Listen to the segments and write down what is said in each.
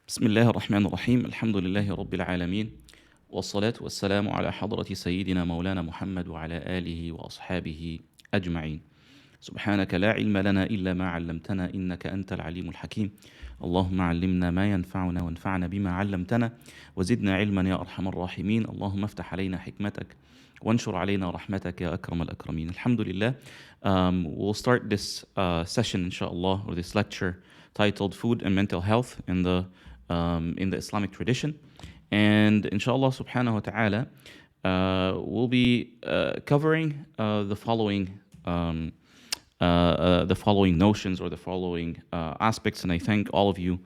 بسم الله الرحمن الرحيم الحمد لله رب العالمين والصلاة والسلام على حضرة سيدنا مولانا محمد وعلى آله وأصحابه أجمعين. سبحانك لا علم لنا إلا ما علمتنا إنك أنت العليم الحكيم. اللهم علمنا ما ينفعنا وانفعنا بما علمتنا وزدنا علما يا أرحم الراحمين. اللهم افتح علينا حكمتك وانشر علينا رحمتك يا أكرم الأكرمين. Alhamdulillah. We'll start this session inshallah, or this lecture titled Food and Mental Health in the Islamic tradition. And inshallah subhanahu wa ta'ala, we'll be covering the following notions or the following aspects. And I thank all of you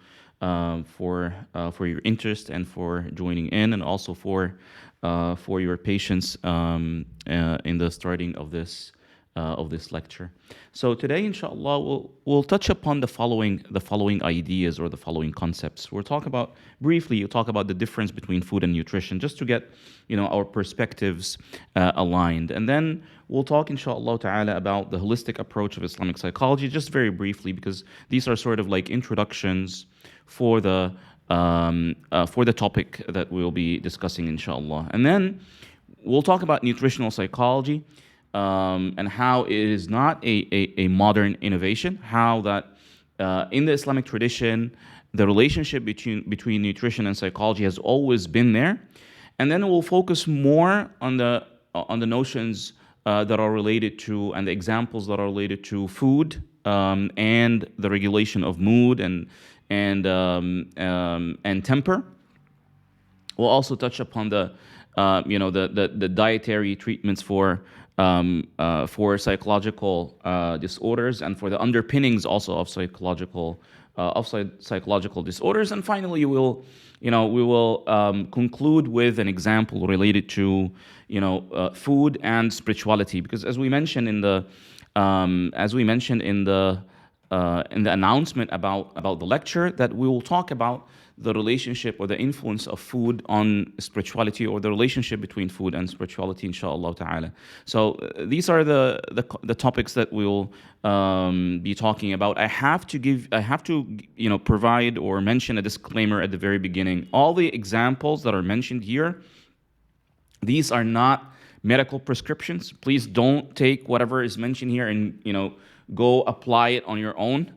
for your interest and for joining in, and also for your patience in the starting of this lecture. So today, inshallah, we'll touch upon the following ideas or the following concepts. We'll talk about the difference between food and nutrition, just to get our perspectives aligned, and then we'll talk, inshallah ta'ala, about the holistic approach of Islamic psychology, just very briefly, because these are sort of like introductions for the topic that we'll be discussing, inshallah. And then we'll talk about nutritional psychology, and how it is not a modern innovation, how that in the Islamic tradition, the relationship between nutrition and psychology has always been there. And then we'll focus more on the notions that are related to, and the examples that are related to food, and the regulation of mood and temper. We'll also touch upon the dietary treatments for psychological disorders, and for the underpinnings also of psychological disorders. And finally, we will conclude with an example related to food and spirituality, because as we mentioned in the announcement about the lecture, that we will talk about the relationship or the influence of food on spirituality, or the relationship between food and spirituality, inshallah ta'ala. So these are the topics that we'll be talking about. I have to provide or mention a disclaimer at the very beginning. All the examples that are mentioned here, these are not medical prescriptions. Please don't take whatever is mentioned here and go apply it on your own.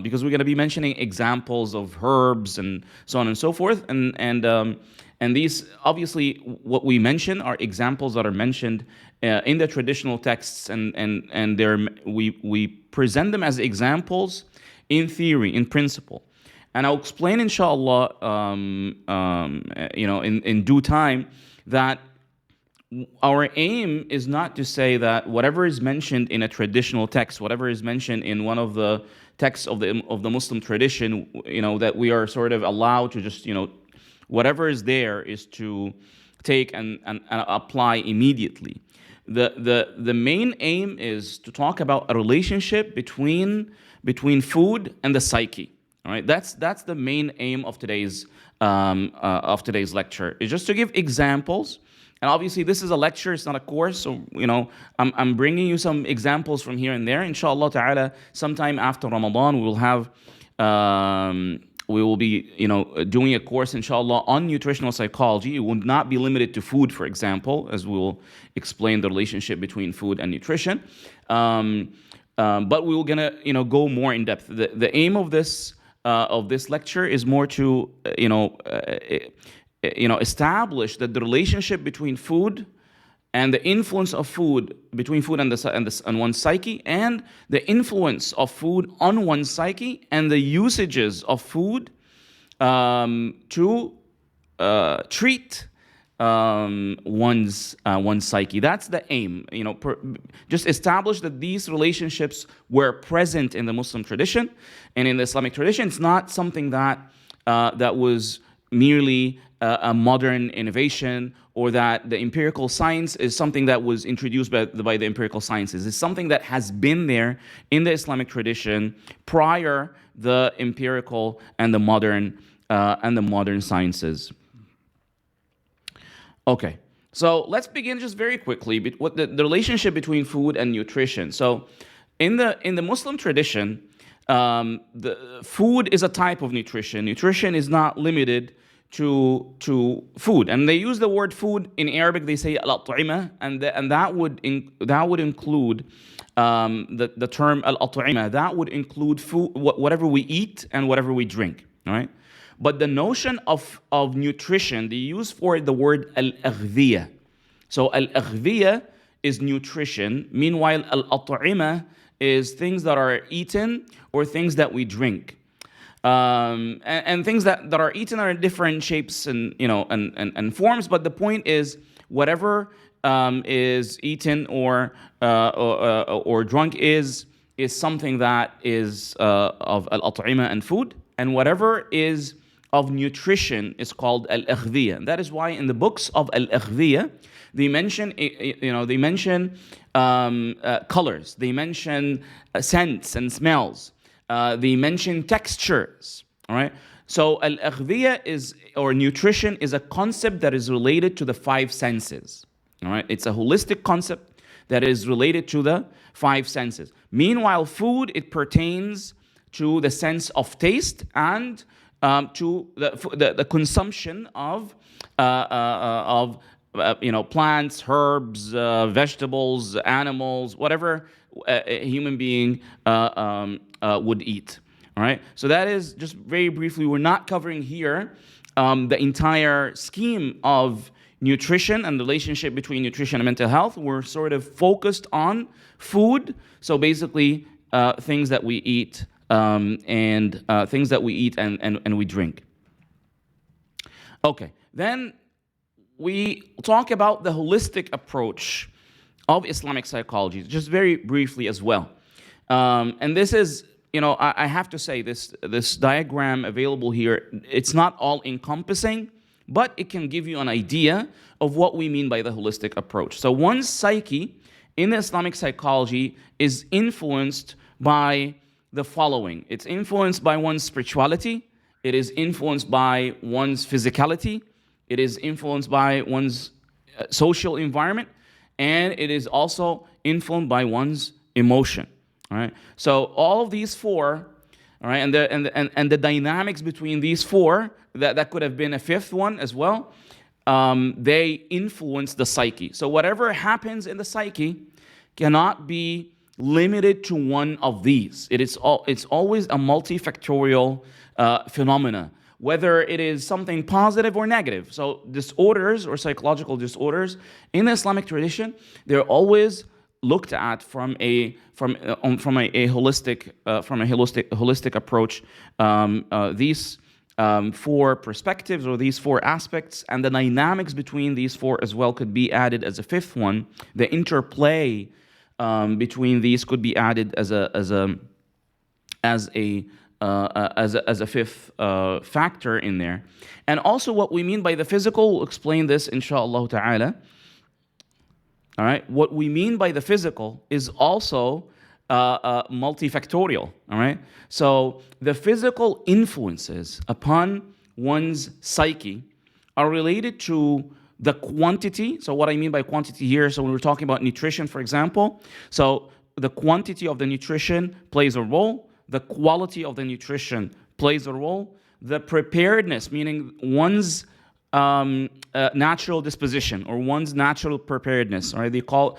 Because we're going to be mentioning examples of herbs and so on and so forth, and these, obviously, what we mention are examples that are mentioned in the traditional texts, and we present them as examples in theory, in principle, and I'll explain, inshallah, in due time, that our aim is not to say that whatever is mentioned in a traditional text, whatever is mentioned in one of the texts of the Muslim tradition, that we are sort of allowed to just, whatever is there is to take and apply immediately. The main aim is to talk about a relationship between food and the psyche. All right, that's the main aim of today's lecture, is just to give examples. And obviously, this is a lecture; it's not a course. So, I'm bringing you some examples from here and there. Inshallah ta'ala, sometime after Ramadan, we will be, doing a course, inshallah, on nutritional psychology. It will not be limited to food, for example, as we will explain the relationship between food and nutrition. But we will gonna, go more in depth. The aim of this lecture is more to, establish that the relationship between food and the influence of food, between food and one's psyche, and the influence of food on one's psyche, and the usages of food to treat one's psyche. That's the aim. Just establish that these relationships were present in the Muslim tradition and in the Islamic tradition. It's not something that was merely a modern innovation, or that the empirical science is something that was introduced by the empirical sciences. It's something that has been there in the Islamic tradition prior the empirical and the modern sciences. Okay, so let's begin just very quickly with the relationship between food and nutrition. So in the Muslim tradition, The food is a type of nutrition. Nutrition is not limited to food, and they use the word food in Arabic. They say al-at'imah, and that would include the term al-at'imah. That would include food, whatever we eat and whatever we drink. All right, but the notion of nutrition, they use for the word al-aghdiyah. So al-aghdiyah is nutrition. Meanwhile, al-at'imah is things that are eaten or things that we drink. And things that are eaten are in different shapes and and forms. But the point is, whatever is eaten or drunk is something that is of al-at'imah and food, and whatever is of nutrition is called al-aghdiyah. That is why in the books of al-aghdiyah they mention colors, they mention scents and smells. They mention textures, all right? So al-aghdiyah or nutrition is a concept that is related to the five senses, all right? It's a holistic concept that is related to the five senses. Meanwhile, food, it pertains to the sense of taste and to the consumption of plants, herbs, vegetables, animals, whatever a human being would eat. All right. So that is just very briefly. We're not covering here the entire scheme of nutrition and the relationship between nutrition and mental health. We're sort of focused on food. So basically, things that we eat and things that we eat and we drink. Okay. Then we talk about the holistic approach of Islamic psychology, just very briefly as well. And this is, I have to say this diagram available here, it's not all encompassing, but it can give you an idea of what we mean by the holistic approach. So one's psyche in Islamic psychology is influenced by the following. It's influenced by one's spirituality. It is influenced by one's physicality. It is influenced by one's social environment, and it is also influenced by one's emotion. All right. So all of these four, all right, and the dynamics between these four, that could have been a fifth one as well. They influence the psyche. So whatever happens in the psyche cannot be limited to one of these. It's always a multifactorial phenomena, whether it is something positive or negative. So disorders or psychological disorders in the Islamic tradition, they're always looked at from a holistic approach. These four perspectives or these four aspects and the dynamics between these four as well could be added as a fifth one. The interplay between these could be added as a fifth factor in there. And also what we mean by the physical, we'll explain this inshallah ta'ala. All right, what we mean by the physical is also multifactorial. All right, so the physical influences upon one's psyche are related to the quantity. So what I mean by quantity here, so when we're talking about nutrition, for example, so the quantity of the nutrition plays a role. The quality of the nutrition plays a role. The preparedness, meaning one's natural disposition or one's natural preparedness. Right? They call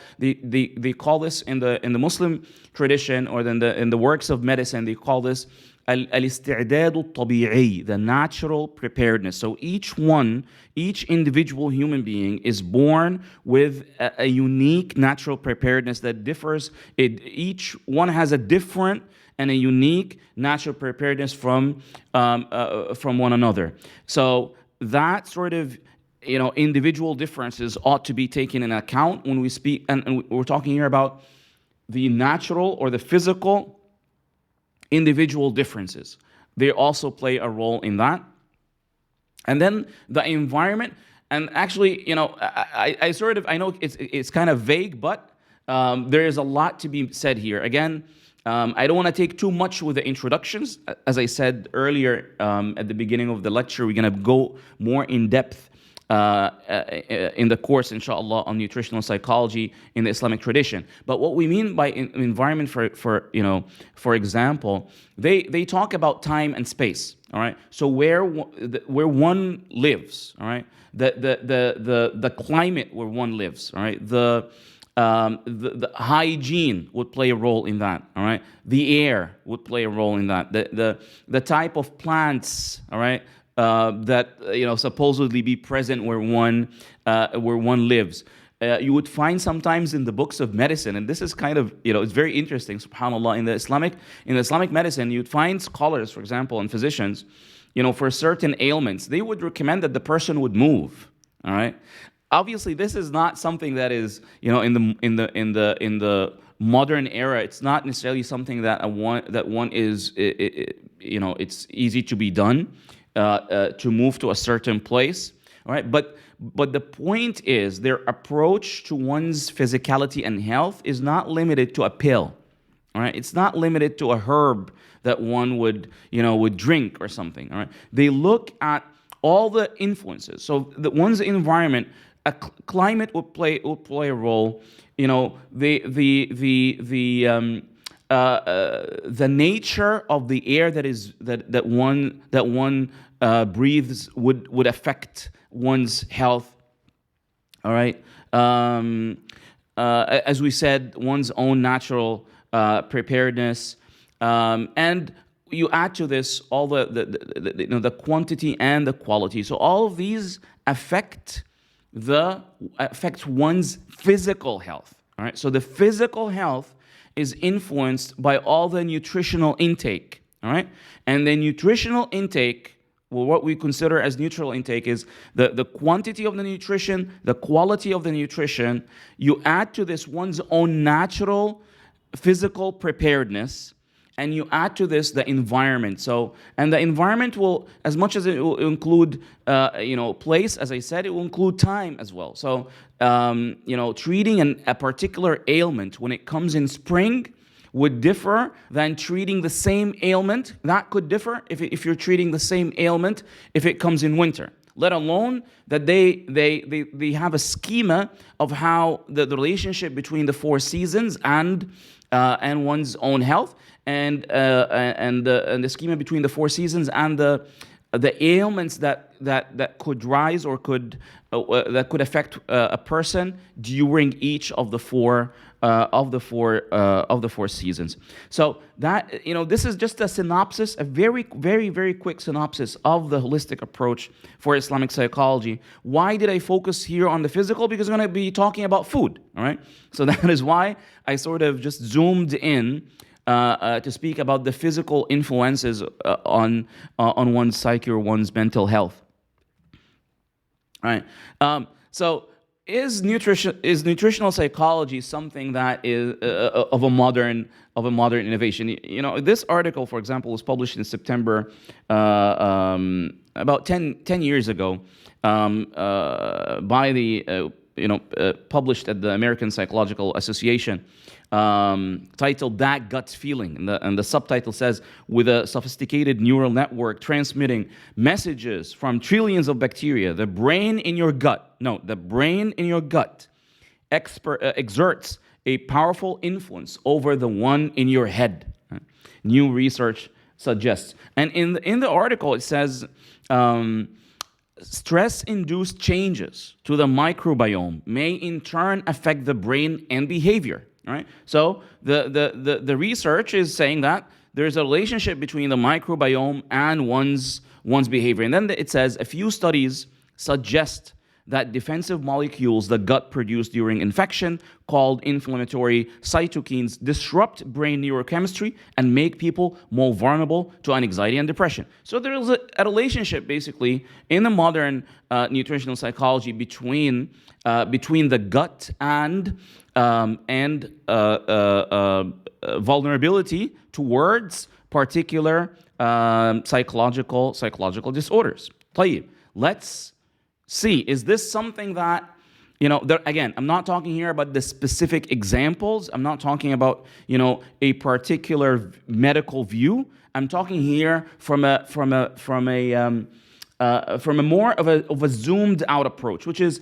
this in the Muslim tradition or in the works of medicine. They call this al-istidad al-tabi'i, the natural preparedness. So each individual human being is born with a unique natural preparedness that differs. Each one has a different and a unique natural preparedness from one another. So that sort of individual differences ought to be taken into account when we speak, and we're talking here about the natural or the physical individual differences. They also play a role in that. And then the environment, and actually, I know it's kind of vague, but there is a lot to be said here. Again, I don't want to take too much with the introductions. As I said earlier at the beginning of the lecture, we're going to go more in depth in the course, inshallah, on nutritional psychology in the Islamic tradition. But what we mean by environment, for example, they talk about time and space. All right, so where one lives, all right, the climate where one lives, all right, the hygiene would play a role in that. All right, the air would play a role in that. The type of plants, all right, that supposedly be present where one lives. You would find sometimes in the books of medicine, and this is kind of it's very interesting. Subhanallah, in the Islamic medicine, you'd find scholars, for example, and physicians, for certain ailments, they would recommend that the person would move. All right. Obviously, this is not something that is in the modern era. It's not necessarily something that one is it's easy to be done to move to a certain place. All right, but the point is their approach to one's physicality and health is not limited to a pill. All right, it's not limited to a herb that one would drink or something. All right, they look at all the influences. So one's environment, climate would play a role. The nature of the air that one breathes would affect one's health. All right, as we said, one's own natural preparedness, and you add to this all the quantity and the quality. So all of these affect one's physical health. All right, so the physical health is influenced by all the nutritional intake. All right, and the nutritional intake, well, what we consider as neutral intake is the quantity of the nutrition, the quality of the nutrition. You add to this one's own natural physical preparedness, and you add to this the environment. So, and the environment will, as much as it will include, place, as I said, it will include time as well. So, treating a particular ailment when it comes in spring would differ than treating the same ailment. That could differ if you're treating the same ailment if it comes in winter. Let alone that they have a schema of how the relationship between the four seasons and one's own health, and the schema between the four seasons and the ailments that could rise or that could affect a person during each of the four seasons. So that this is just a synopsis, a very, very, very quick synopsis of the holistic approach for Islamic psychology. Why did I focus here on the physical? Because I'm going to be talking about food. All right. So that is why I sort of just zoomed in to speak about the physical influences on one's psyche or one's mental health. All right. So is nutritional psychology something that is of a modern innovation? This article, for example, was published in September about 10 years ago by the published at the American Psychological Association, titled "That Gut Feeling," and the subtitle says, "With a sophisticated neural network transmitting messages from trillions of bacteria, the brain in your gut exerts a powerful influence over the one in your head," new research suggests. And in the article it says, stress-induced changes to the microbiome may in turn affect the brain and behavior. All right. So the research is saying that there's a relationship between the microbiome and one's behavior. And then it says a few studies suggest that defensive molecules the gut produces during infection, called inflammatory cytokines, disrupt brain neurochemistry and make people more vulnerable to anxiety and depression. So there is a relationship, basically, in the modern nutritional psychology between the gut and vulnerability towards particular psychological disorders. طيب, let's see, is this something that, again, I'm not talking here about the specific examples. I'm not talking about, a particular medical view. I'm talking here from a from a more of a zoomed out approach, which is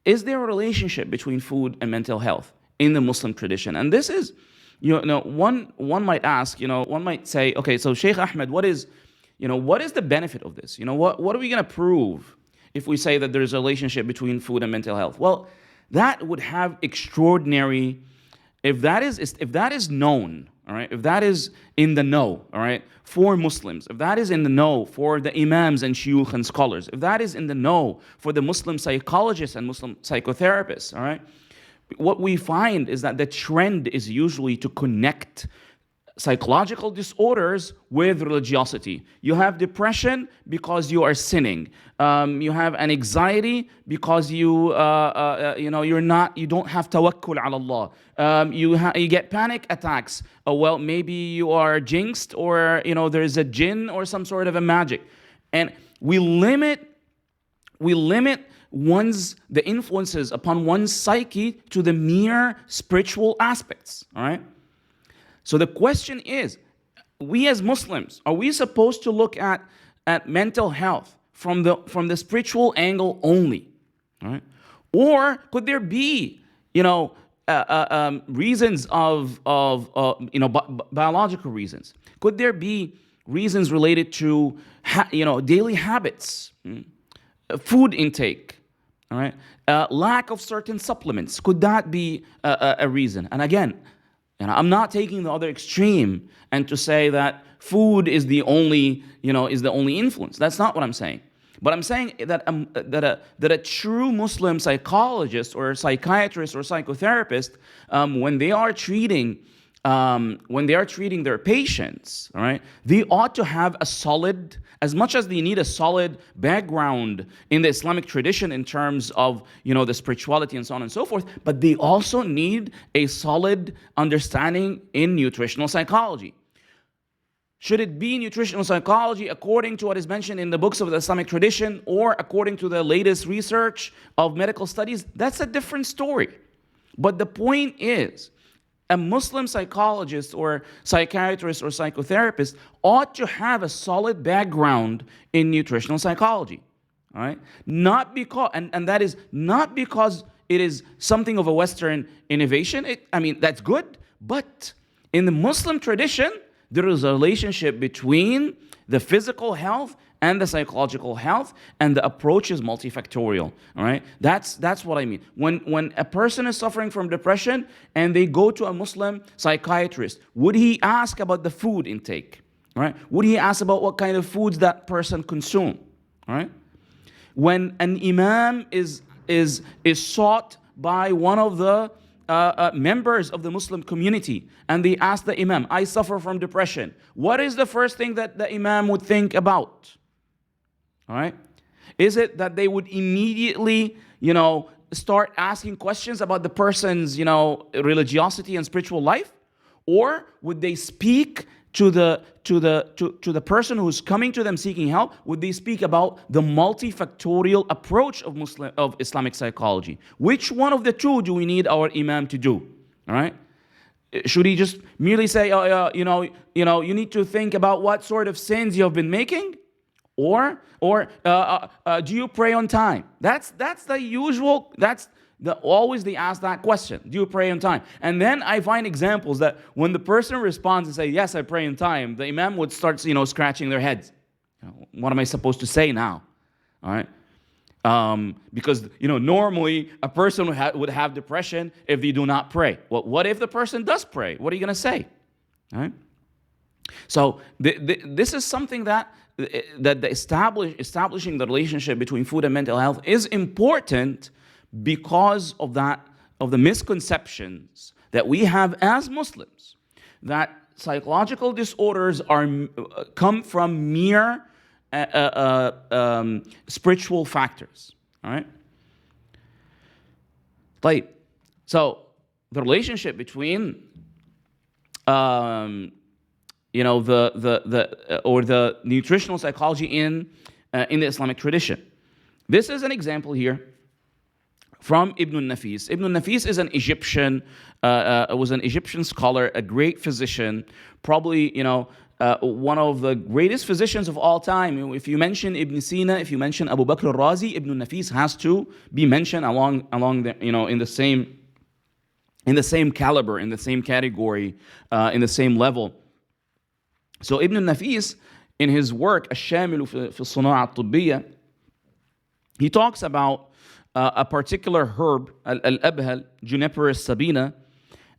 there a relationship between food and mental health in the Muslim tradition? And this is, one might ask, one might say, okay, so Sheikh Ahmed, what is the benefit of this? What are we going to prove if we say that there's a relationship between food and mental health? Well, that would have extraordinary, if that is known, all right, if that is in the know, all right, for Muslims, if that is in the know for the imams and shuyukh and scholars, if that is in the know for the Muslim psychologists and Muslim psychotherapists, all right, what we find is that the trend is usually to connect psychological disorders with religiosity. You have depression because you are sinning. You have an anxiety because you don't have tawakkul ala Allah. You get panic attacks. Well, maybe you are jinxed, or there is a jinn or some sort of a magic, and we limit the influences upon one's psyche to the mere spiritual aspects. All right. So the question is, we as Muslims, are we supposed to look at mental health from the spiritual angle only? All right? Or could there be, reasons of biological reasons? Could there be reasons related to, daily habits, food intake, all right? Lack of certain supplements? Could that be a reason? And again, I'm not taking the other extreme and to say that food is the only influence. That's not what I'm saying. But I'm saying that a true Muslim psychologist or psychiatrist or psychotherapist, when they are treating their patients, all right, they ought to have a solid, as much as they need a solid background in the Islamic tradition in terms of the spirituality and so on and so forth, but they also need a solid understanding in nutritional psychology. Should it be nutritional psychology according to what is mentioned in the books of the Islamic tradition, or according to the latest research of medical studies? That's a different story. But the point is, a Muslim psychologist or psychiatrist or psychotherapist ought to have a solid background in nutritional psychology. All right? Not because, and that is not because it is something of a Western innovation. That's good. But in the Muslim tradition, there is a relationship between the physical health and the psychological health, and the approach is multifactorial. All right, that's what I mean. When a person is suffering from depression and they go to a Muslim psychiatrist, would he ask about the food intake? All right, would he ask about what kind of foods that person consume? All right, when an imam is sought by one of the members of the Muslim community, and they ask the imam, I suffer from depression, what is the first thing that the imam would think about? All right? Is it that they would immediately, start asking questions about the person's, religiosity and spiritual life? Or would they speak to the person who's coming to them seeking help? Would they speak about the multifactorial approach of Islamic psychology? Which one of the two do we need our imam to do? All right? Should he just merely say, you need to think about what sort of sins you have been making? Or do you pray on time? That's the usual. Always they ask that question. Do you pray on time? And then I find examples that when the person responds and say, yes, I pray on time, the imam would start, scratching their heads. What am I supposed to say now? All right. Because normally a person would have depression if they do not pray. Well, what if the person does pray? What are you going to say? All right. So this is something that establishing the relationship between food and mental health is important because of the misconceptions that we have as Muslims, that psychological disorders come from mere spiritual factors. All right. So the relationship between the nutritional psychology in the Islamic tradition. This is an example here from Ibn al-Nafis. Ibn al-Nafis is an Egyptian, was an Egyptian scholar, a great physician, probably one of the greatest physicians of all time. If you mention Ibn Sina, if you mention Abu Bakr al-Razi, Ibn Nafis has to be mentioned along the, in the same caliber, in the same category, in the same level. So Ibn Nafis, in his work الشامل في الصناعة الطبية, he talks about a particular herb, al-abhal, Juniperus sabina,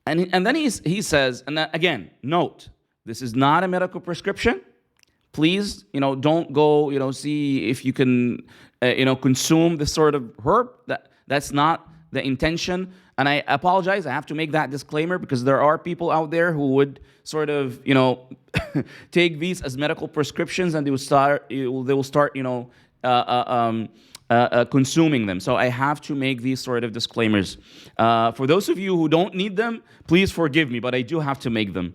and then he says, and again, note, this is not a medical prescription. Please, don't go, see if you can, consume this sort of herb. That's not the intention. And I apologize, I have to make that disclaimer because there are people out there who would sort of, take these as medical prescriptions, and they will start, consuming them. So I have to make these sort of disclaimers. For those of you who don't need them, please forgive me, but I do have to make them.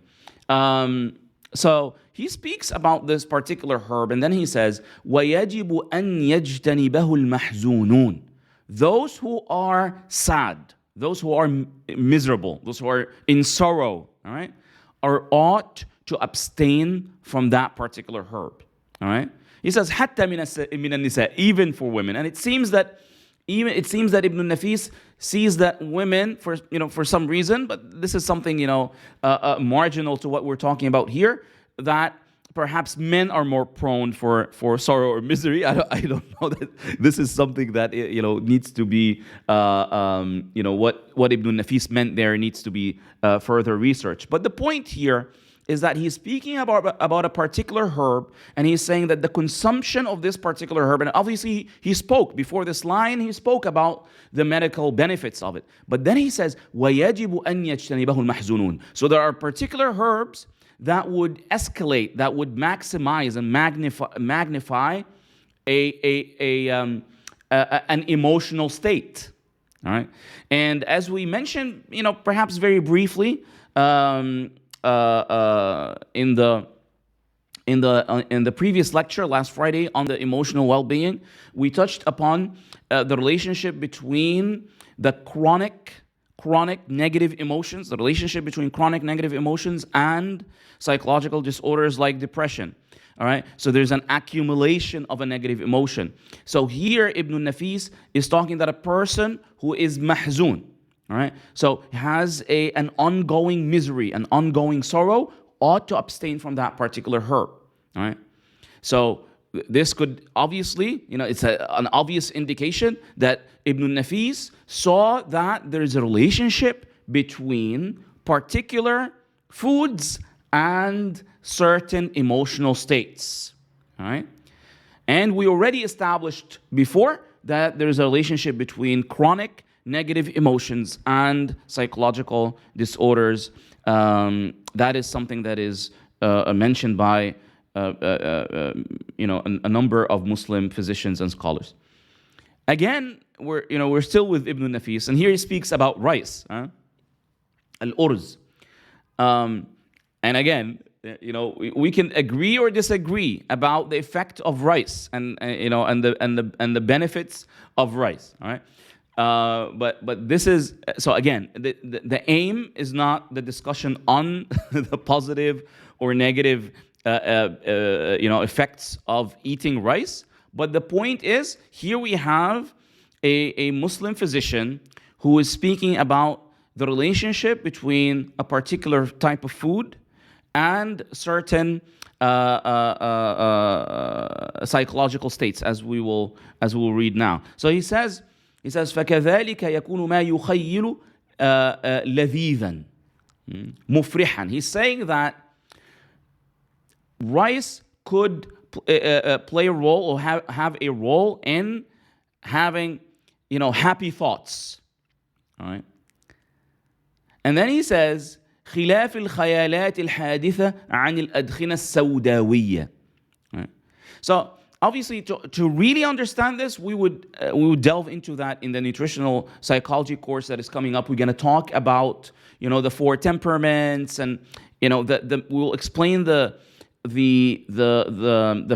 So he speaks about this particular herb, and then he says, وَيَجِبُ أَن يَجْتَنِبَهُ الْمَحْزُونُونَ. Those who are sad, those who are miserable, those who are in sorrow, all right, ought to abstain from that particular herb, all right? He says, حتى من النساء, even for women. And it seems that Ibn Nafis sees that women, for some reason, but this is something marginal to what we're talking about here, that perhaps men are more prone for sorrow or misery. I don't know that this is something that needs to be what Ibn Nafis meant there needs to be further researched. But the point here is that he's speaking about a particular herb, and he's saying that the consumption of this particular herb, and obviously he spoke before this line, he spoke about the medical benefits of it. But then he says, وَيَجِبُ أَن يَجْتَنِبَهُ الْمَحْزُونُونَ. So there are particular herbs that would escalate, that would maximize and magnify an emotional state. All right, and as we mentioned, perhaps very briefly, in the previous lecture last Friday on the emotional well-being, we touched upon the relationship between the chronic negative emotions, the relationship between chronic negative emotions and psychological disorders like depression. All right, so there's an accumulation of a negative emotion. So here Ibn Nafis is talking that a person who is mahzun, all right, so has an ongoing misery, an ongoing sorrow, ought to abstain from that particular herb. All right, so this could obviously, it's an obvious indication that Ibn Nafis saw that there is a relationship between particular foods and certain emotional states. All right, and we already established before that there is a relationship between chronic negative emotions and psychological disorders. That is something that is mentioned by a number of Muslim physicians and scholars. Again, we're still with Ibn Nafis, and here he speaks about rice, al-urz. And again, we can agree or disagree about the effect of rice and the benefits of rice. All right. But this is, so again, the aim is not the discussion on the positive or negative effects of eating rice, but the point is, here we have a Muslim physician who is speaking about the relationship between a particular type of food and certain psychological states, as we will read now. So he says فَكَذَلِكَ يَكُونُ مَا يُخَيِّلُ لَذِيذًا مُفْرِحًا. He's saying that rice could play a role or have a role in having, happy thoughts. All right. And then he says خلاف الخيالات الحادثة عن الأدخنة السوداوية. Right. So obviously, to really understand this, we would delve into that in the nutritional psychology course that is coming up. We're going to talk about the four temperaments, and we'll explain the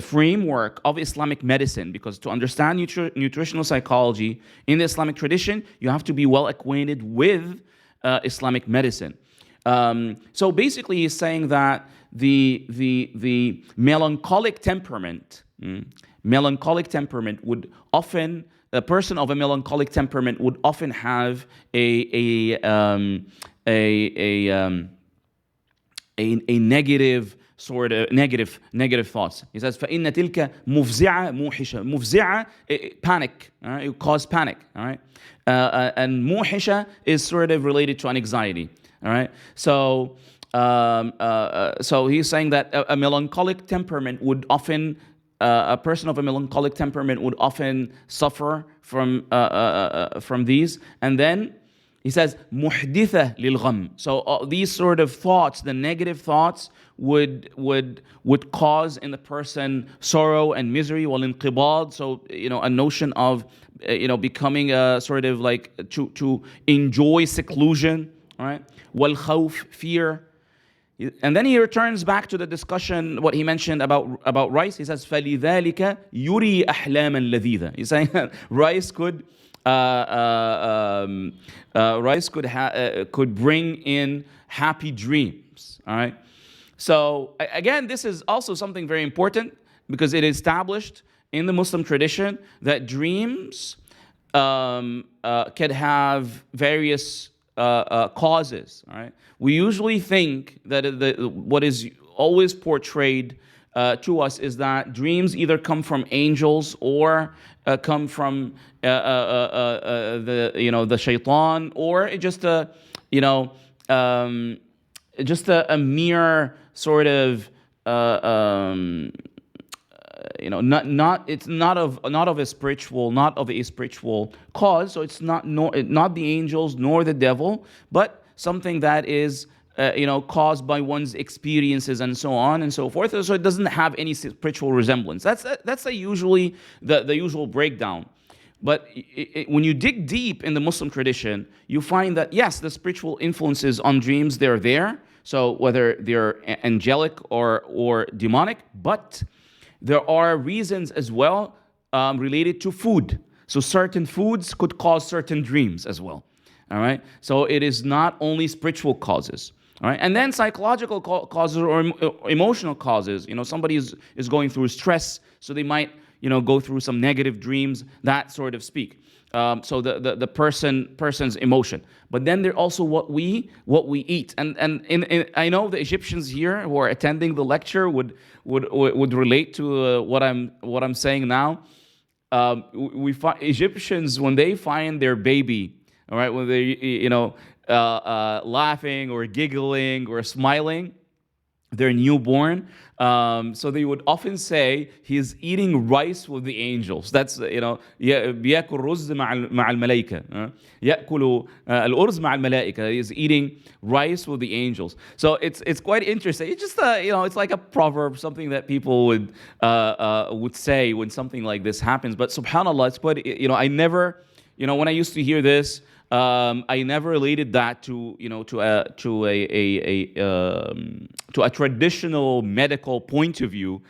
framework of Islamic medicine, because to understand nutritional psychology in the Islamic tradition, you have to be well acquainted with Islamic medicine. So basically, he's saying that the melancholic temperament, melancholic temperament would often, a person of a melancholic temperament would often have a negative sort of negative thoughts. He says فإن تلك مفزعة موحشة. مفزعة, panic, all right? It cause panic, all right? And موحشة is sort of related to an anxiety, all right? So so he's saying that a melancholic temperament would often, a person of a melancholic temperament would often suffer from these. And then he says muhditha lil-gham. So these sort of thoughts, the negative thoughts, would cause in the person sorrow and misery. Wal-inqibad. So a notion of becoming a sort of like to enjoy seclusion. All right. Wal-khawf, fear. And then he returns back to the discussion, what he mentioned about rice. He says, فَلِذَلِكَ يُرِي أَحْلَامًا لَذِيذًا. He's saying that rice could bring in happy dreams. All right. So again, this is also something very important because it is established in the Muslim tradition that dreams can have various causes. All right. We usually think that what is always portrayed to us is that dreams either come from angels or come from the shaitan, or just a mere sort of it's not of a spiritual cause. So it's not the angels nor the devil, but something that is caused by one's experiences and so on and so forth. So it doesn't have any spiritual resemblance. That's usually the usual breakdown. But when you dig deep in the Muslim tradition, you find that yes, the spiritual influences on dreams, they're there. So whether they're angelic or demonic, but there are reasons as well related to food. So certain foods could cause certain dreams as well. All right. So it is not only spiritual causes. All right. And then psychological causes or emotional causes. Somebody is going through stress, so they might go through some negative dreams, that sort of speak. So the person's emotion. But then there also what we eat. And I know the Egyptians here who are attending the lecture would relate to what I'm saying now. We find Egyptians, when they find their baby, all right, when they laughing or giggling or smiling, their newborn. So they would often say he's eating rice with the angels. That's بياكل رز مع الملائكة. يأكل الأرز مع الملائكة. He's eating rice with the angels. So it's quite interesting. It's just it's like a proverb, something that people would say when something like this happens. But subhanallah, it's quite I never when I used to hear this. I never related that to a traditional medical point of view.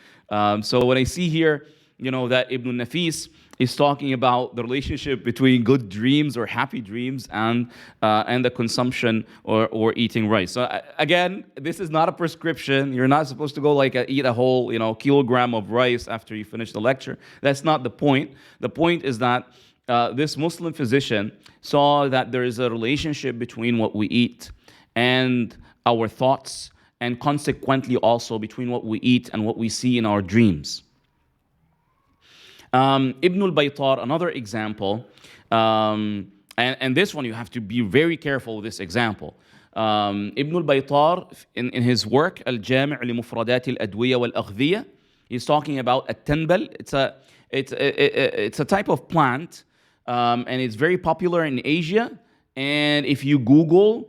So when I see here, that Ibn al-Nafis is talking about the relationship between good dreams or happy dreams and the consumption or eating rice. So again, this is not a prescription. You're not supposed to go eat a whole kilogram of rice after you finish the lecture. That's not the point. The point is that this Muslim physician saw that there is a relationship between what we eat and our thoughts, and consequently also between what we eat and what we see in our dreams. Ibn al-Baytar, another example, and this one you have to be very careful with this example. Ibn al-Baytar, in his work, Al-Jami' li Mufradat al-Adwiya wal-Aghdhiya, he's talking about a-tanbal. It's a type of plant. And it's very popular in Asia. And if you Google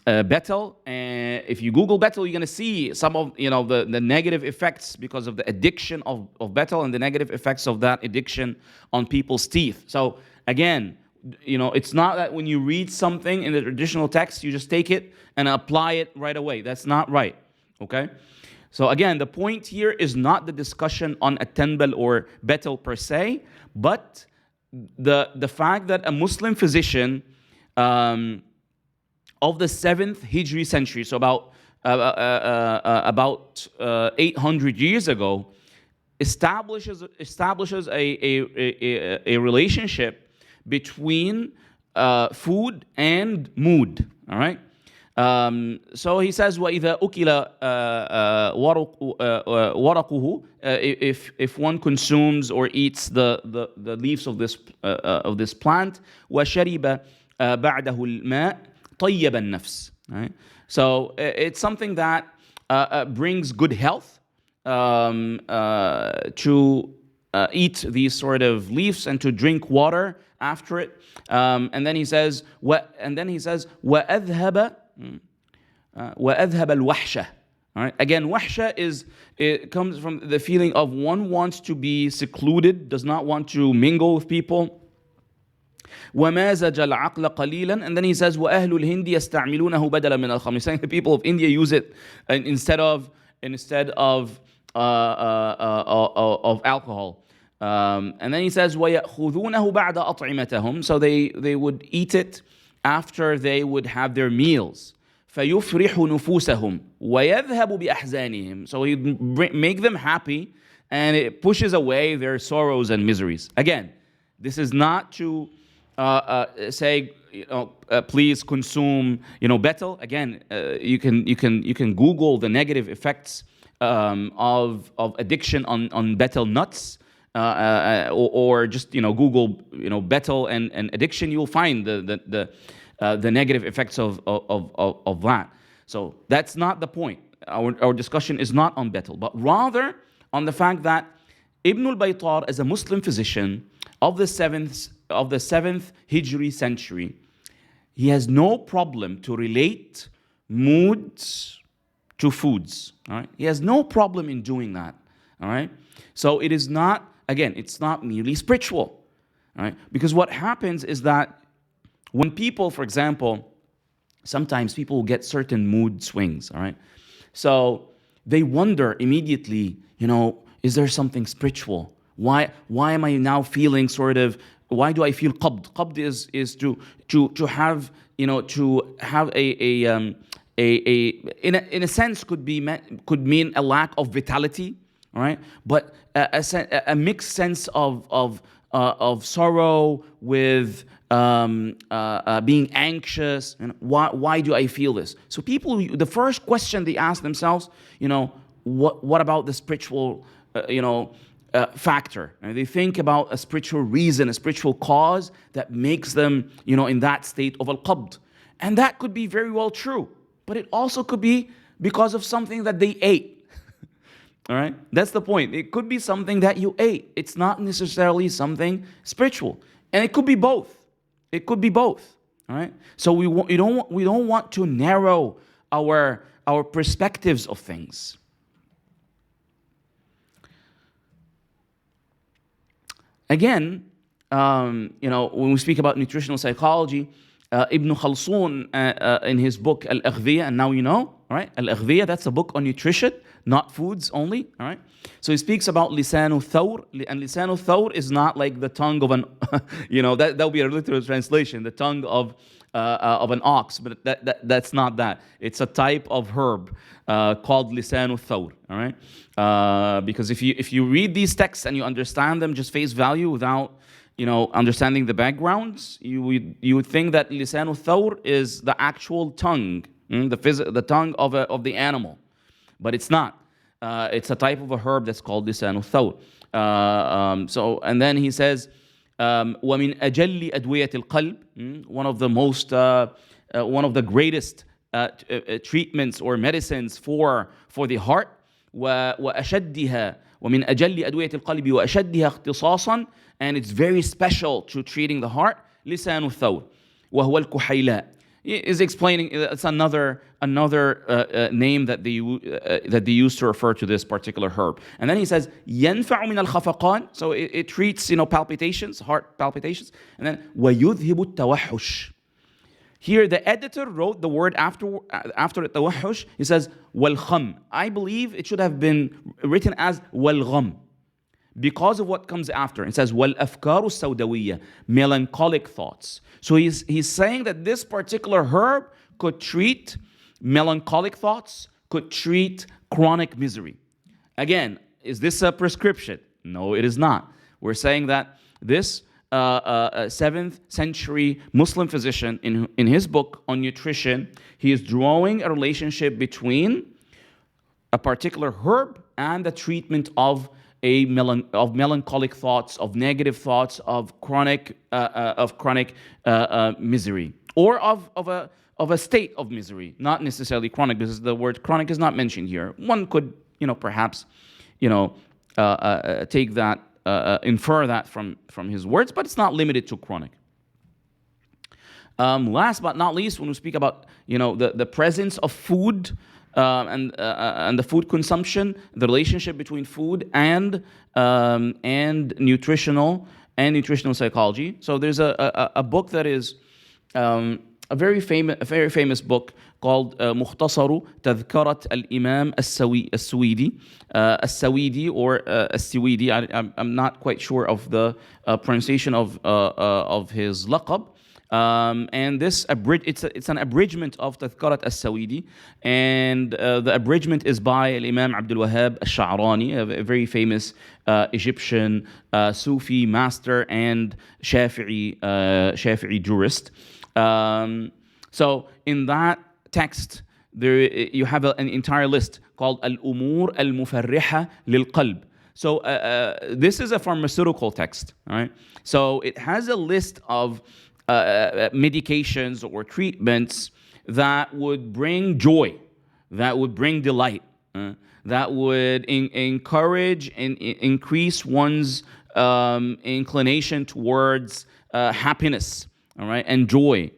betel, if you Google betel, you're going to see some of the negative effects because of the addiction of betel and the negative effects of that addiction on people's teeth. So again, it's not that when you read something in the traditional text, you just take it and apply it right away. That's not right. Okay. So again, the point here is not the discussion on at-tanbal or betel per se, but the fact that a Muslim physician of the 7th Hijri century, so about about 800 years ago, establishes a relationship between food and mood. All right. So he says, وَإِذَا أُكِلَ وَرَقُهُ, if one consumes or eats the leaves of this plant, وَشَرِبَ بَعْدَهُ الْمَاء طَيَّبَ النَّفْسِ. Right? So it's something that brings good health to eat these sort of leaves and to drink water after it. And then he says, وَأَذْهَبَ الْوَحْشَةِ. All right. Again, wahsha it comes from the feeling of one wants to be secluded, does not want to mingle with people. وَمَازَجَ الْعَقْلَ قَلِيلًا. And then he says, وَأَهْلُ الْهِنْدِ يَسْتَعْمِلُونَهُ بَدَلًا مِنَ الْخَمْرِ. Saying the people of India use it instead of alcohol. And then he says, وَيَأْخُذُونَهُ بَعْدَ أَطْعِمَتَهُم. So they would eat it after they would have their meals. فَيُفْرِحُ نُفُوسَهُم وَيَذْهَبُ بِأَحْزَانِهِم. So he make them happy, and it pushes away their sorrows and miseries. Again, this is not to say, please consume, betel. Again, you can Google the negative effects of addiction on betel nuts, or just Google betel and addiction. You'll find the negative effects of that. So that's not the point. Our discussion is not on betel, but rather on the fact that Ibn al-Baytar, as a Muslim physician of the 7th Hijri century, he has no problem to relate moods to foods. All right, he has no problem in doing that. All right, so it is not, again, it's not merely spiritual. All right, because what happens is that when people, for example, sometimes people get certain mood swings. All right, so they wonder immediately, is there something spiritual? Why am I now feeling sort of? Why do I feel qabd? Qabd is to have to have in a sense could mean a lack of vitality, all right? But a mixed sense of sorrow with being anxious. And why do I feel this? So people, the first question they ask themselves, what about the spiritual, factor? And they think about a spiritual reason, a spiritual cause that makes them, in that state of al-qabd. And that could be very well true, but it also could be because of something that they ate. All right? That's the point. It could be something that you ate. It's not necessarily something spiritual. And it could be both. It could be both. All right? So we don't want to narrow our perspectives of things. Again, when we speak about nutritional psychology, Ibn Khalsoon in his book Al-Aghdiya, and now all right, Al-Aghdiya, that's a book on nutrition, not foods only, all right? So he speaks about lisanu thawr, and lisanu thawr is not like the tongue of an, that'll be a literal translation, the tongue of an ox, but that's not that. It's a type of herb called lisanu thawr, all right? Because if you read these texts and you understand them just face value without understanding the backgrounds, you would think that lisanu thawr is the actual tongue, the tongue of the animal, but it's not. It's a type of a herb that's called lisanu thawr. So and then he says, وَمِنْ أَجَلِّ أَدْوِيَةِ الْقَلْبِ, one of the greatest treatments or medicines for the heart, وَأَشَدِّهَا وَمِنْ أَجَلِّ أَدْوِيَةِ الْقَلْبِ وَأَشَدِّهَا اخْتِصَاصًا, and it's very special to treating the heart, لسان الثور وهو الكحيلاء. He is explaining it's another name that they use to refer to this particular herb. And then he says ينفع من الخفقان, so it treats palpitations, heart palpitations. And then ويذهب التوحش. Here the editor wrote the word after التوحش. He says والخم. I believe it should have been written as والغم, because of what comes after. It says وَالْأَفْكَارُ السَّوْدَوِيَّةِ, melancholic thoughts. So he's saying that this particular herb could treat melancholic thoughts, could treat chronic misery. Again, is this a prescription? No, it is not. We're saying that this 7th century Muslim physician, in his book on nutrition, he is drawing a relationship between a particular herb and the treatment of melancholic thoughts, of negative thoughts, of chronic misery, or of a state of misery, not necessarily chronic, because the word chronic is not mentioned here. One could, perhaps, take that, infer that from his words, but it's not limited to chronic. Last but not least, when we speak about the presence of food and the food consumption, the relationship between food and nutritional psychology. So there's a book that is a very famous book called مختصر تذكرة الإمام السويدي or السويدي. I'm not quite sure of the pronunciation of his laqab. And this it's an abridgment of Tadhkarat al-Sawidi, and the abridgment is by Imam Abdul Wahhab al-Sha'rani, a very famous Egyptian Sufi master and Shafi'i jurist. So in that text, you have an entire list called Al-Umur al-Mufarriha lil-Qalb. So this is a pharmaceutical text, all right? So it has a list of medications or treatments that would bring joy, that would bring delight, that would encourage and increase one's inclination towards happiness, all right, and joy.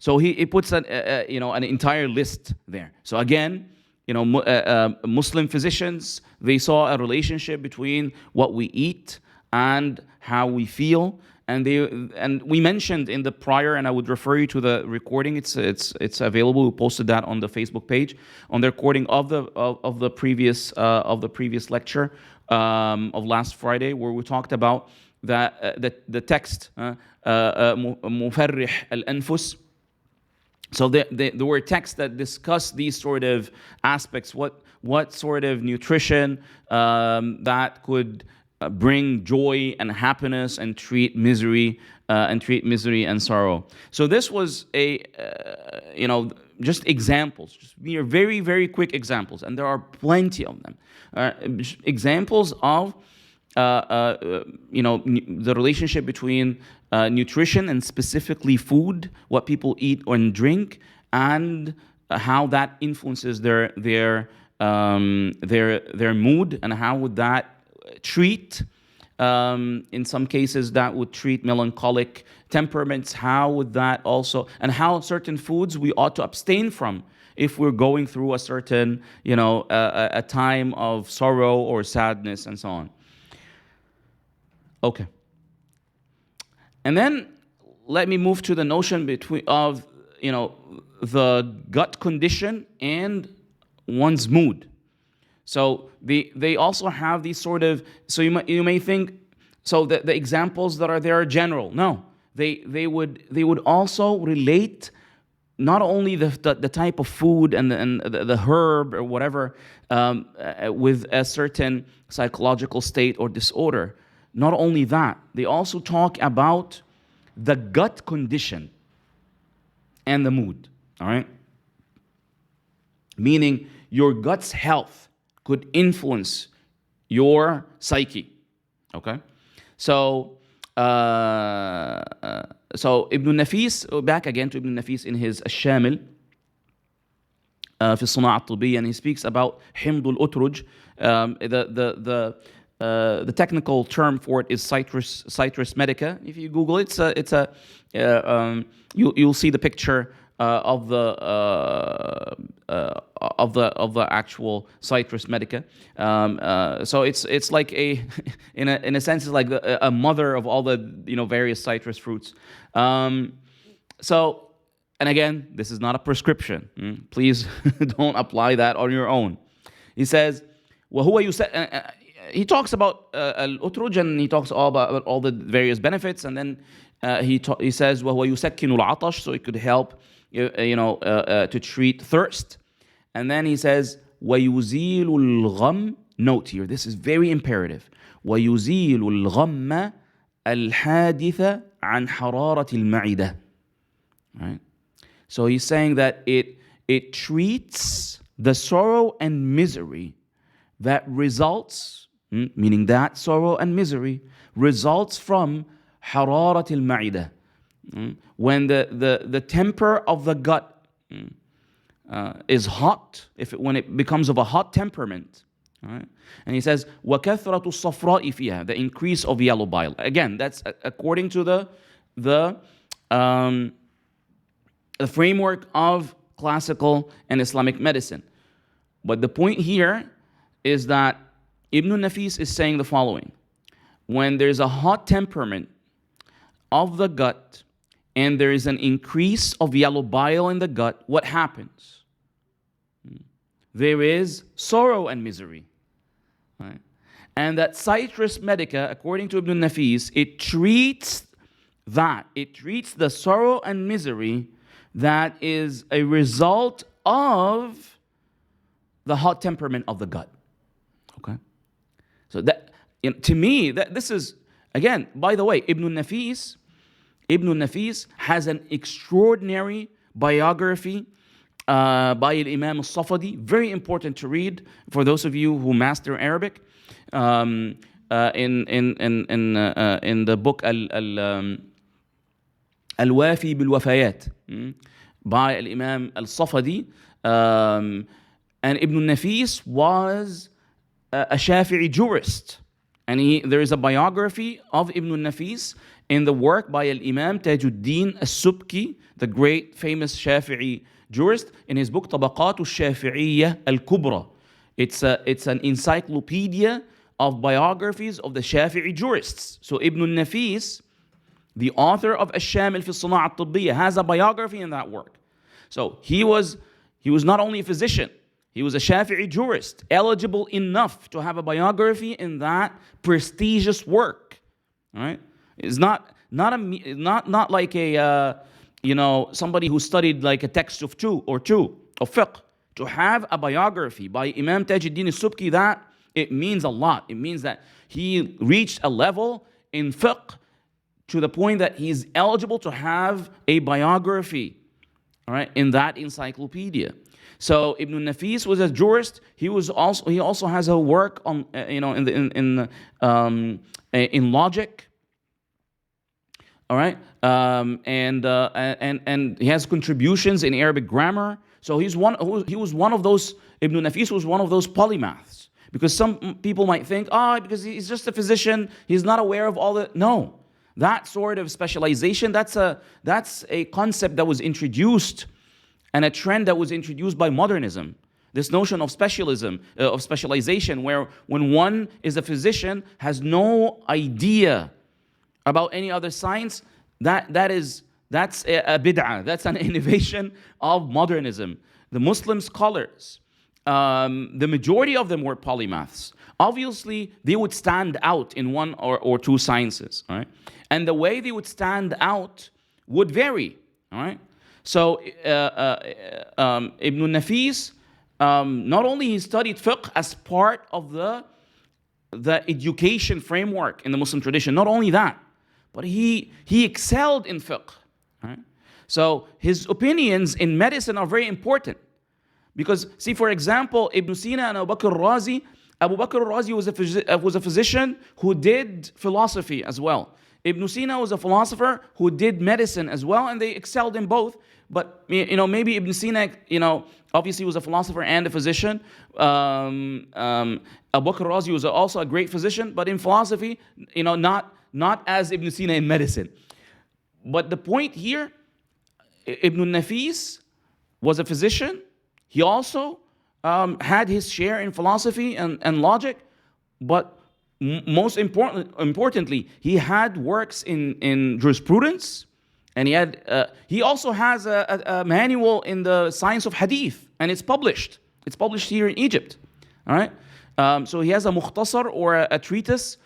So he puts an entire list there. So again, Muslim physicians, they saw a relationship between what we eat and how we feel. And we mentioned in the prior, and I would refer you to the recording. It's available. We posted that on the Facebook page on the recording of the previous lecture of last Friday, where we talked about the text Mufarrih al-Anfus. So there were texts that discuss these sort of aspects. What sort of nutrition that could bring joy and happiness and treat misery and sorrow. So this was just examples, just mere very, very quick examples, and there are plenty of them. Examples of the relationship between nutrition and specifically food, what people eat and drink, and how that influences their mood, and how would that treat, in some cases that would treat melancholic temperaments, how would that also, and how certain foods we ought to abstain from if we're going through a certain, a time of sorrow or sadness and so on. Okay. And then let me move to the notion of the gut condition and one's mood. So they also have these sort of, so you may think, so the examples that are there are general. No, they would also relate not only the type of food and the herb or whatever with a certain psychological state or disorder. Not only that, they also talk about the gut condition and the mood, all right? Meaning your gut's health could influence your psyche, okay? So Ibn Nafis, back again to Ibn Nafis in his Al-Shamil, في الصناعة الطبية, and he speaks about حمض الأترج. The technical term for it is citrus medica. If you Google it, you'll see the picture of the actual citrus medica. So it's like in a sense, it's like a mother of all the various citrus fruits. So, and again, this is not a prescription. Please don't apply that on your own. He says, he talks about al-utruj, and he talks all about all the various benefits, and then he says, وَهُوَ يُسَكِّنُ الْعَطَشِ, so it could help to treat thirst. And then he says, وَيُزِيلُ الْغَمَّ. Note here, this is very imperative. وَيُزِيلُ الْغَمَّ الْحَادِثَ عَنْ حَرَارَةِ الْمَعِدَةِ. Right? So he's saying that it treats the sorrow and misery that results, meaning that sorrow and misery results from حرارة المعدة. When the temper of the gut is hot, when it becomes of a hot temperament. Right? And he says, وَكَثْرَةُ الصَّفْرَاءِ فِيهَا, the increase of yellow bile. Again, that's according to the framework of classical and Islamic medicine. But the point here is that Ibn Nafis is saying the following. When there's a hot temperament of the gut and there is an increase of yellow bile in the gut, what happens? There is sorrow and misery. Right? And that citrus medica, according to Ibn Nafis, it treats the sorrow and misery that is a result of the hot temperament of the gut. Okay? So that, to me, this is, again, by the way, Ibn Nafis has an extraordinary biography by Imam al-Safadi, very important to read for those of you who master Arabic. In the book Al-Wafi bil-Wafayat by Imam al-Safadi, and Ibn Nafis was a Shafi'i jurist, and there is a biography of Ibn Nafis in the work by Imam Tajuddin al-Subki, the great famous Shafi'i jurist, in his book Tabaqat al-Shafi'iyya al-Kubra. It's an encyclopedia of biographies of the Shafi'i jurists. So Ibn Nafis, the author of Ash-Shamil fi as-Sana'a at-Tibbiyya, has a biography in that work. So he was not only a physician, he was a Shafi'i jurist, eligible enough to have a biography in that prestigious work. All right? It's not like a somebody who studied like a text of two of fiqh. To have a biography by Imam Tajuddin al-Subki, that it means a lot. It means that he reached a level in fiqh to the point that he's eligible to have a biography, all right, in that encyclopedia. So Ibn Nafis was a jurist. He also has a work on in logic. All right, and he has contributions in Arabic grammar. So Ibn Nafis was one of those polymaths. Because some people might think, because he's just a physician, he's not aware of all the. No, that sort of specialization, that's a concept that was introduced, and a trend that was introduced by modernism. This notion of specialization, where when one is a physician, has no idea about any other science, that's a bid'ah. That's an innovation of modernism. The Muslim scholars, the majority of them were polymaths. Obviously, they would stand out in one or two sciences, all right? And the way they would stand out would vary, all right? So Ibn Nafis, not only he studied fiqh as part of the education framework in the Muslim tradition, not only that, but he excelled in fiqh, right? So his opinions in medicine are very important. Because, see, for example, Ibn Sina and Abu Bakr al-Razi was a physician who did philosophy as well. Ibn Sina was a philosopher who did medicine as well, and they excelled in both. But, maybe Ibn Sina, obviously was a philosopher and a physician. Abu Bakr al-Razi was also a great physician, but in philosophy, not as Ibn Sina in medicine. But the point here, Ibn Nafis was a physician. He also had his share in philosophy and logic, but most importantly, he had works in jurisprudence, and he also has a manual in the science of hadith, and it's published. It's published here in Egypt. All right. So he has a mukhtasar, or a treatise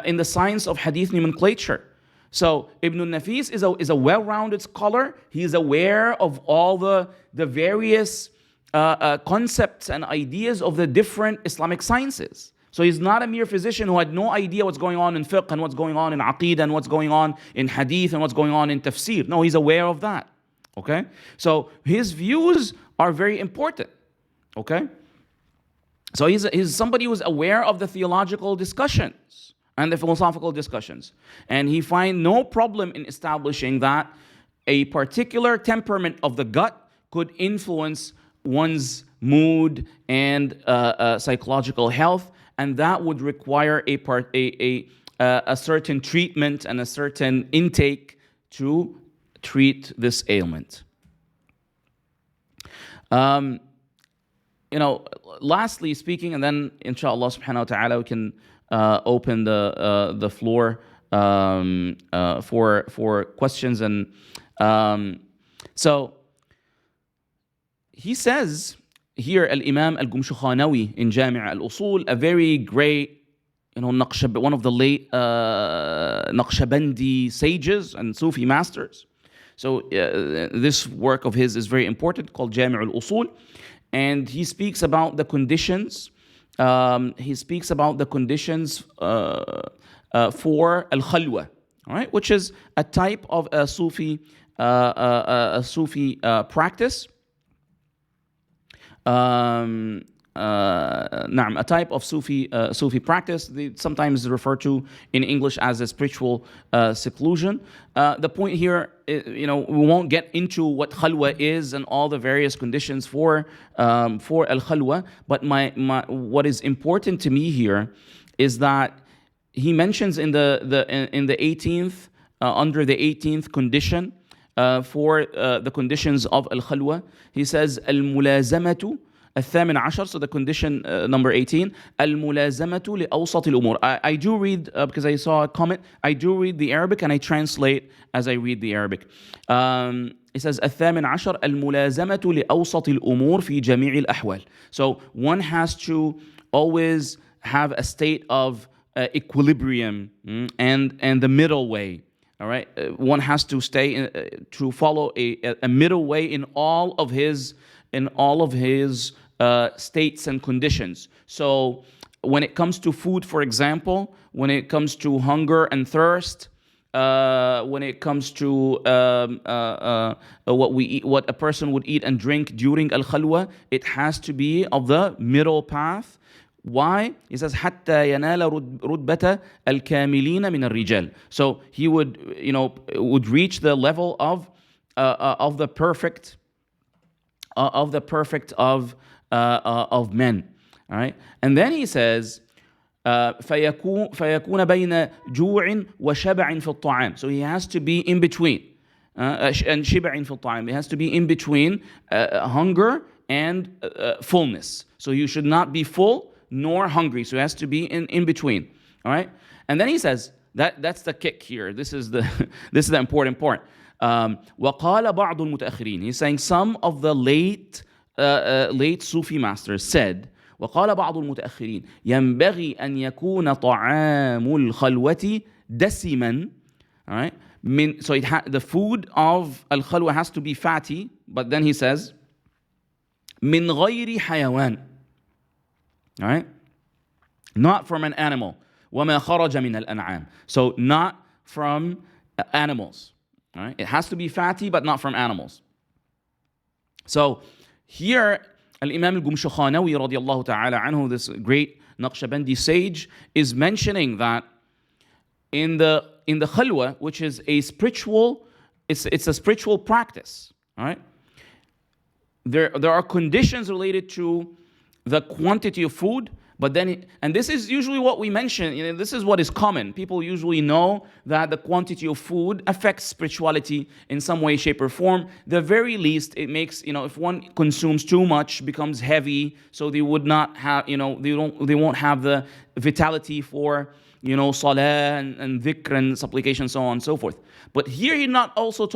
in the science of hadith nomenclature. So Ibn Nafis is a well-rounded scholar. He is aware of all the various concepts and ideas of the different Islamic sciences. So he's not a mere physician who had no idea what's going on in fiqh and what's going on in aqeedah and what's going on in hadith and what's going on in tafsir. No, he's aware of that. Okay? So his views are very important. Okay? So he's somebody who's aware of the theological discussions and the philosophical discussions. And he finds no problem in establishing that a particular temperament of the gut could influence one's mood and psychological health, and that would require a certain treatment and a certain intake to treat this ailment. Lastly speaking, and then inshallah subhanahu wa ta'ala we can open the floor for questions. And so he says here, Al-Imam Al-Gumshukhanawi in Jami' Al-Usul, a very great, one of the late Naqshbandi sages and Sufi masters. So this work of his is very important, called Jami' Al-Usul, and he speaks about the conditions. He speaks about the conditions for al-khalwa, all right, which is a type of a Sufi practice. A type of Sufi practice. They sometimes refer to in English as a spiritual seclusion. The point here, we won't get into what khalwa is and all the various conditions for al-khalwa. But what is important to me here is that he mentions in the 18th under the 18th condition for the conditions of al-khalwa. He says al-mulazamatu الثامن عشر, so the condition number 18, الملازمة لأوسط الأمور. I do read, because I saw a comment, I do read the Arabic and I translate as I read the Arabic. It says الثامن عشر الملازمة لأوسط الأمور في جميع الأحوال. So one has to always have a state of equilibrium and the middle way. All right, one has to to follow a middle way in all of his states and conditions. So when it comes to food, for example, when it comes to hunger and thirst, when it comes to what we eat, what a person would eat and drink during al-khalwa, it has to be of the middle path. Why? He says حتى ينال رتبة الكاملين من الرجال. So he would reach the level of the perfect of men. All right, and then he says فيكون بين جوع وشبع في الطعام. So he has to be in between. And شبع في الطعام. He has to be in between hunger and fullness. So you should not be full nor hungry. So it has to be in between. All right, and then he says that's the kick here. This is the important part. وقال بعض المتأخرين. He's saying some of the late Sufi masters said, وقال بعض المتأخرين ينبغي أن يكون طعام الخلوة دسما. All right, so the food of al-khalwa has to be fatty, but then he says من غير حيوان. All right, not from an animal. وما خرج من الأنعام. So not from animals. All right? It has to be fatty, but not from animals. So here, Al-Imam Al-Gumshukhanawi radiallahu ta'ala anhu, this great Naqshbandi sage, is mentioning that in the khalwa, which is a spiritual, it's a spiritual practice. All right? There are conditions related to the quantity of food. But then, and this is usually what we mention, this is what is common. People usually know that the quantity of food affects spirituality in some way, shape, or form. The very least, it makes, if one consumes too much, becomes heavy, so they would not have, they won't have the vitality for, salah and dhikr and supplication, so on and so forth. But here he's not only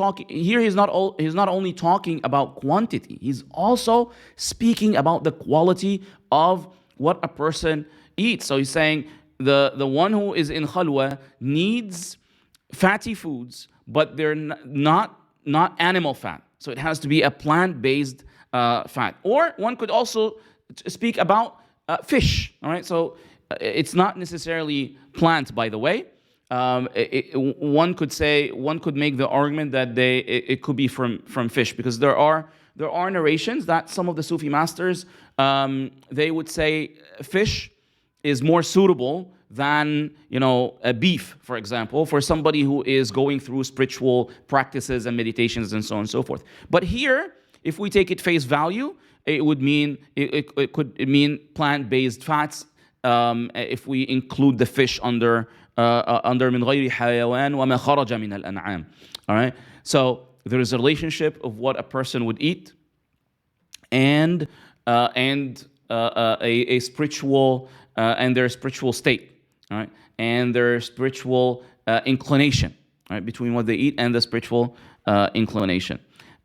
talking about quantity, he's also speaking about the quality of what a person eats. So he's saying the one who is in khalwa needs fatty foods, but they're not animal fat. So it has to be a plant-based fat. Or one could also speak about fish. All right, so it's not necessarily plant, by the way. One could say, one could make the argument that it could be from fish, because there are narrations that some of the Sufi masters, they would say fish is more suitable than, a beef, for example, for somebody who is going through spiritual practices and meditations and so on and so forth. But here, if we take it face value, it would mean it could mean plant-based fats. If we include the fish under من غير حيوان وما خرج من الأنعام. All right. So there is a relationship of what a person would eat and a spiritual and their spiritual state. All right, and their spiritual inclination. All right, between what they eat and the spiritual inclination.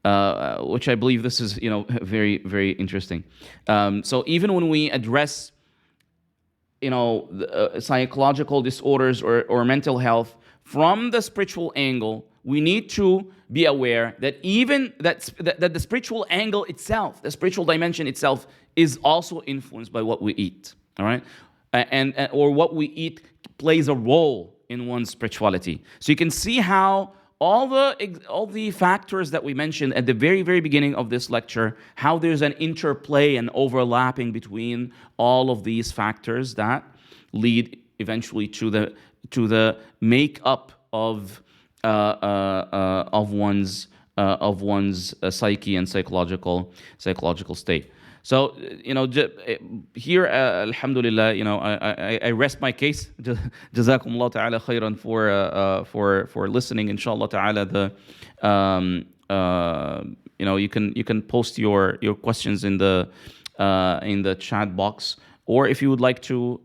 Which I believe this is, very, very interesting. So even when we address, psychological disorders or mental health from the spiritual angle, we need to be aware that even that the spiritual angle itself, the spiritual dimension itself, is also influenced by what we eat. All right, and or what we eat plays a role in one's spirituality. So you can see how all the factors that we mentioned at the very, very beginning of this lecture, how there's an interplay and overlapping between all of these factors that lead eventually to the makeup of one's psyche and psychological state. So, here, alhamdulillah, I rest my case. Jazakumullah ta'ala khairan for listening. Inshallah ta'ala, you can post your questions in the chat box, or if you would like to,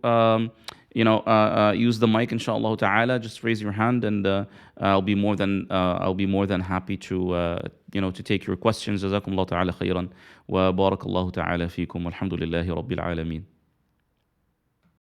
use the mic, inshallah ta'ala, just raise your hand, and I'll be more than happy to take your questions. Jazakumullah ta'ala khairan wa barakallahu ta'ala fikum. Alhamdulillahi rabbil alameen.